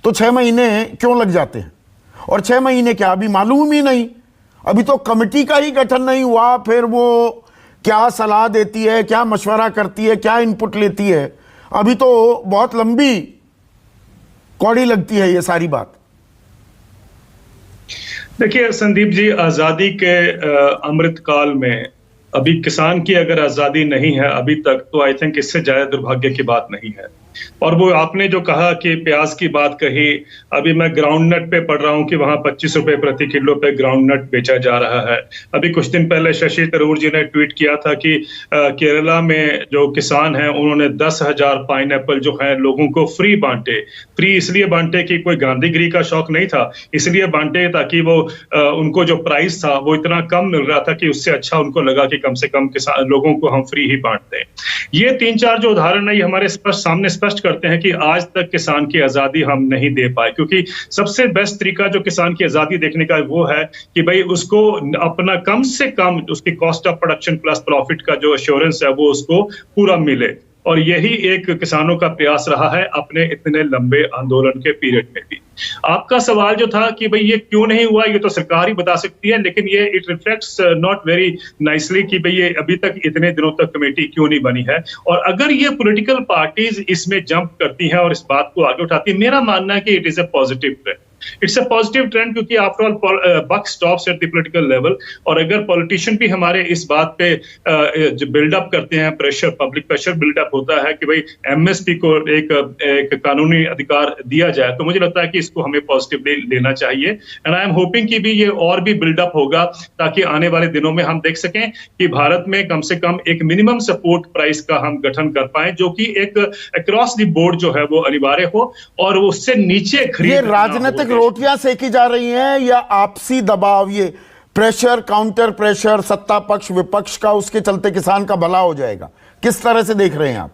तो 6 महीने क्यों लग जाते हैं? और 6 महीने क्या, अभी मालूम ही नहीं, अभी तो कमेटी का ही गठन नहीं हुआ, फिर वो क्या सलाह देती है, क्या मशवरा करती है, क्या इनपुट लेती है, अभी तो बहुत लंबी कौड़ी लगती है ये सारी बात। देखिए संदीप जी, आजादी के अमृत काल में अभी किसान की अगर आजादी नहीं है अभी तक, तो आई थिंक इससे ज्यादा दुर्भाग्य की बात नहीं है। और वो आपने जो कहा कि प्याज की बात कही, अभी मैं ग्राउंड नट पे पढ़ रहा हूँ कि वहां 25 रुपए प्रति किलो पे ग्राउंड नट बेचा जा रहा है। अभी कुछ दिन पहले शशि थरूर जी ने ट्वीट किया था कि केरला में जो किसान हैं उन्होंने 10,000 पाइनएप्पल जो है लोगों को फ्री बांटे। फ्री इसलिए बांटे कि कोई गांधीगिरी का शौक नहीं था, इसलिए बांटे ताकि वो उनको जो प्राइस था वो इतना कम मिल रहा था कि उससे अच्छा उनको लगा कि कम से कम किसान लोगों को हम फ्री ही बांट दें। ये 3-4 जो उदाहरण है ये हमारे सामने स्पष्ट करते हैं कि आज तक किसान की आजादी हम नहीं दे पाए, क्योंकि सबसे बेस्ट तरीका जो किसान की आजादी देखने का वो है कि भाई उसको अपना कम से कम उसकी cost of production plus profit का जो एश्योरेंस है वो उसको पूरा मिले। और यही एक किसानों का प्रयास रहा है अपने इतने लंबे आंदोलन के पीरियड में भी। आपका सवाल जो था कि भाई ये क्यों नहीं हुआ, ये तो सरकार ही बता सकती है, लेकिन ये it reflects not very nicely कि भाई ये अभी तक इतने दिनों तक कमेटी क्यों नहीं बनी है। और अगर ये पॉलिटिकल पार्टीज इसमें जंप करती हैं और इस बात को आगे उठाती है, मेरा मानना है कि it is a positive trend. It's a positive trend, क्योंकि after all buck stops at the political level. और अगर पॉलिटिशियन भी हमारे इस बात पे जो बिल्डअप करते हैं, प्रेशर, पब्लिक प्रेशर बिल्डअप होता है कि भाई एमएसपी को एक कानूनी अधिकार दिया जाए, तो मुझे लगता है कि इसको हमें पॉजिटिवली लेना चाहिए। एंड आई एम होपिंग कि भी ये और भी बिल्डअप होगा ताकि आने वाले दिनों में हम देख सकें कि भारत में कम से कम एक मिनिमम सपोर्ट प्राइस का हम गठन कर पाए, जो कि एक अक्रॉस द बोर्ड जो है वो अनिवार्य हो और उससे नीचे खरीद। राजनीतिक रोटियां सेकी जा रही हैं या आपसी दबाव, ये प्रेशर, काउंटर प्रेशर, सत्ता पक्ष विपक्ष का, उसके चलते किसान का भला हो जाएगा? किस तरह से देख रहे हैं आप?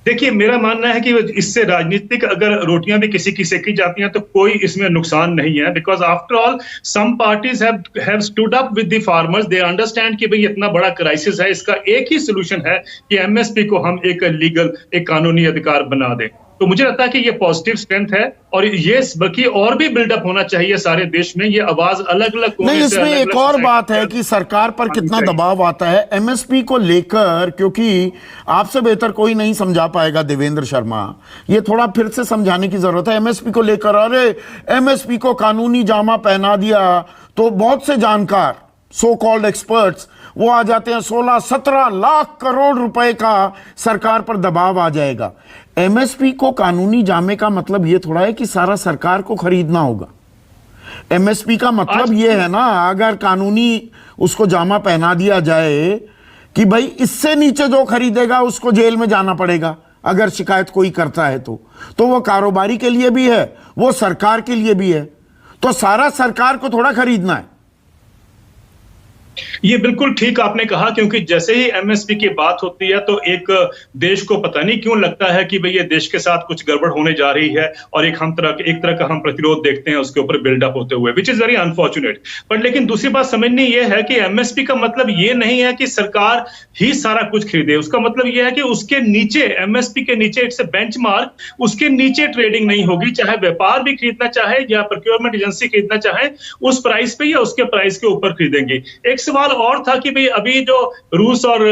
देखिए मेरा मानना है कि इससे राजनीतिक अगर रोटियां भी किसी की सेकी जाती हैं तो कोई इसमें नुकसान नहीं है, because after all some parties have stood up with the farmers. They understand कि भाई इतना बड़ा क्राइसिस है, इसका एक ही सोल्यूशन है कि एमएसपी को हम एक लीगल, एक कानूनी अधिकार बना दें। तो मुझे लगता है कि ये पॉजिटिव स्ट्रेंथ है और ये बल्कि और भी बिल्डअप होना चाहिए सारे देश में। ये आवाज अलग अलग नहीं, इसमें एक और बात है कि सरकार पर कितना दबाव आता है एमएसपी को लेकर, क्योंकि आपसे बेहतर कोई नहीं समझा पाएगा देवेंद्र शर्मा, ये थोड़ा फिर से समझाने की जरूरत है एमएसपी को लेकर। अरे एमएसपी को कानूनी जामा पहना दिया तो बहुत से जानकार, सो कॉल्ड एक्सपर्ट्स, वो आ जाते हैं 16-17 लाख करोड़ रुपए का सरकार पर दबाव आ जाएगा। एमएसपी को कानूनी जामे का मतलब ये थोड़ा है कि सारा सरकार को खरीदना होगा। एमएसपी का मतलब ये है ना, अगर कानूनी उसको जामा पहना दिया जाए कि भाई इससे नीचे जो खरीदेगा उसको जेल में जाना पड़ेगा अगर शिकायत कोई करता है, तो वो कारोबारी के लिए भी है, वो सरकार के लिए भी है, तो सारा सरकार को थोड़ा खरीदना है। ये बिल्कुल ठीक आपने कहा, क्योंकि जैसे ही एमएसपी की बात होती है तो एक देश को पता नहीं क्यों लगता है कि भाई ये देश के साथ कुछ गड़बड़ होने जा रही है और एक तरह का हम प्रतिरोध देखते हैं उसके ऊपर बिल्डअप होते हुए, which is very unfortunate. But लेकिन दूसरी बात समझनी ये है कि एमएसपी का मतलब ये नहीं है कि सरकार ही सारा कुछ खरीदे। उसका मतलब ये है कि उसके नीचे, एमएसपी के नीचे, इट्स ए बेंचमार्क, उसके नीचे ट्रेडिंग नहीं होगी। चाहे व्यापार भी खरीदना चाहे या प्रोक्योरमेंट एजेंसी खरीदना चाहे, उस प्राइस पे या उसके प्राइस के ऊपर खरीदेंगे। एक सवाल और था कि भाई अभी जो रूस और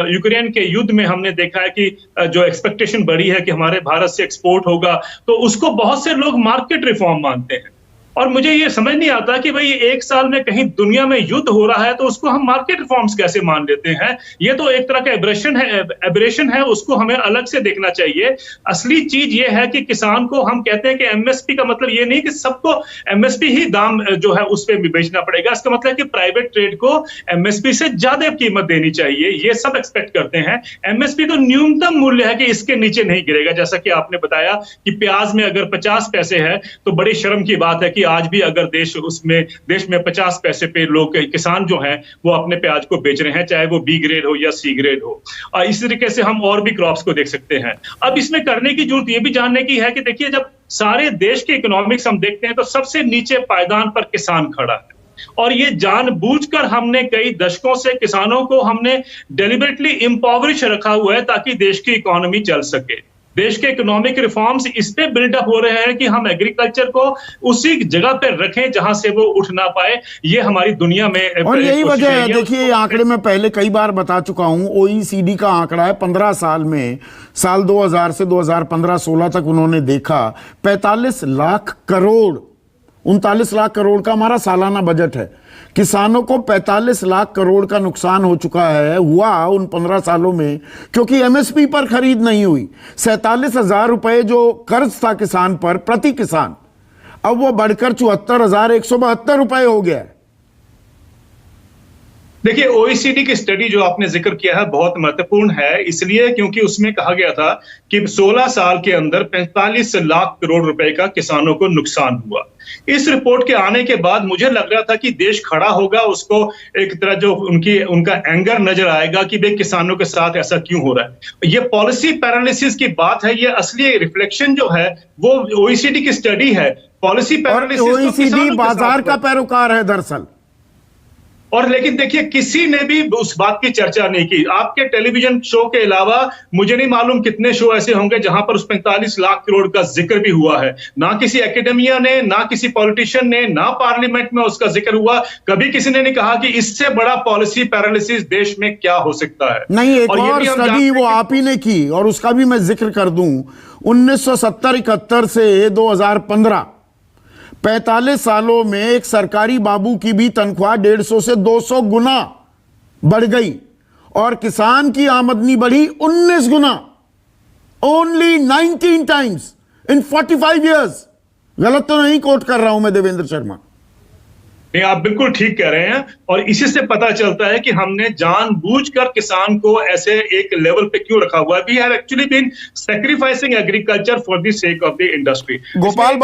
यूक्रेन के युद्ध में हमने देखा है कि जो एक्सपेक्टेशन बढ़ी है कि हमारे भारत से एक्सपोर्ट होगा, तो उसको बहुत से लोग मार्केट रिफॉर्म मानते हैं। और मुझे ये समझ नहीं आता कि भाई एक साल में कहीं दुनिया में युद्ध हो रहा है तो उसको हम मार्केट रिफॉर्म्स कैसे मान लेते हैं। ये तो एक तरह का एब्रेशन है, उसको हमें अलग से देखना चाहिए। असली चीज ये है कि किसान को हम कहते हैं कि एमएसपी का मतलब ये नहीं कि सबको एमएसपी ही दाम जो है उस पर बेचना पड़ेगा। इसका मतलब है कि प्राइवेट ट्रेड को एमएसपी से ज्यादा कीमत देनी चाहिए, ये सब एक्सपेक्ट करते हैं। एमएसपी तो न्यूनतम मूल्य है कि इसके नीचे नहीं गिरेगा। जैसा कि आपने बताया कि प्याज में अगर 50 पैसे है तो बड़ी शर्म की बात है कि आज भी अगर देश में 50 पैसे पे लोग, किसान जो हैं वो अपने प्याज को बेच रहे हैं, चाहे वो बी ग्रेड हो या सी ग्रेड हो। और इस तरीके से हम और भी क्रॉप्स को देख सकते हैं। अब इसमें करने की जरूरत ये भी जानने की है कि देखिए, जब सारे देश के इकोनॉमिक्स हम देखते हैं तो सबसे नीचे पायदान पर किसान खड़ा है। और ये जानबूझकर हमने कई दशकों से किसानों को हमने डेलिबरेटली इम्पॉवरिश रखा हुआ है ताकि देश की इकोनॉमी चल सके। देश के इकोनॉमिक रिफॉर्म्स इस पे बिल्डअप हो रहे हैं कि हम एग्रीकल्चर को उसी जगह पे रखें जहां से वो उठ ना पाए। ये हमारी दुनिया में और यही वजह है, देखिए ये आंकड़े में पहले कई बार बता चुका हूं, ओईसीडी का आंकड़ा है 15 साल में, साल 2000 से 2015-16 तक उन्होंने देखा 45 लाख करोड़, 39 लाख करोड़ का हमारा सालाना बजट है। किसानों को 45 लाख करोड़ का नुकसान हो चुका है, हुआ उन 15 सालों में, क्योंकि एमएसपी पर खरीद नहीं हुई। 47,000 रुपए जो कर्ज था किसान पर प्रति किसान, अब वो बढ़कर 74,172 रुपए हो गया है। देखिए, ओईसीडी की स्टडी जो आपने जिक्र किया है बहुत महत्वपूर्ण है, इसलिए क्योंकि उसमें कहा गया था कि 16 साल के अंदर 45 लाख करोड़ रुपए का किसानों को नुकसान हुआ। इस रिपोर्ट के आने के बाद मुझे लग रहा था कि देश खड़ा होगा, उसको एक तरह जो उनका एंगर नजर आएगा कि भाई किसानों के साथ ऐसा क्यों हो रहा है। ये पॉलिसी पैरालिसिस की बात है, ये असली रिफ्लेक्शन जो है वो ओईसीडी की स्टडी है। पॉलिसी पैरालिसिस ओईसीडी बाजार का पैरोकार है दरअसल। और लेकिन देखिए, किसी ने भी उस बात की चर्चा नहीं की। आपके टेलीविजन शो के अलावा मुझे नहीं मालूम कितने शो ऐसे होंगे जहां पर उस 45 लाख करोड़ का जिक्र भी हुआ है। ना किसी एकेडमिया ने, ना किसी पॉलिटिशियन ने, ना पार्लियामेंट में उसका जिक्र हुआ। कभी किसी ने नहीं कहा कि इससे बड़ा पॉलिसी पैरालिसिस देश में क्या हो सकता है। नहीं, एक और स्टडी वो आप ही ने की और उसका भी मैं जिक्र कर दूं। 1970-71 से 2015 45 सालों में एक सरकारी बाबू की भी तनख्वाह 150 से 200 गुना बढ़ गई और किसान की आमदनी बढ़ी 19 गुना, ओनली 19 टाइम्स इन 45 इयर्स। गलत तो नहीं कोट कर रहा हूं मैं देवेंद्र शर्मा? नहीं, आप बिल्कुल ठीक कह रहे हैं। और इसी से पता चलता है कि हमने जानबूझकर किसान को ऐसे एक लेवल पे क्यों रखा हुआ है। We have actually been sacrificing agriculture for the sake of the industry. Gopal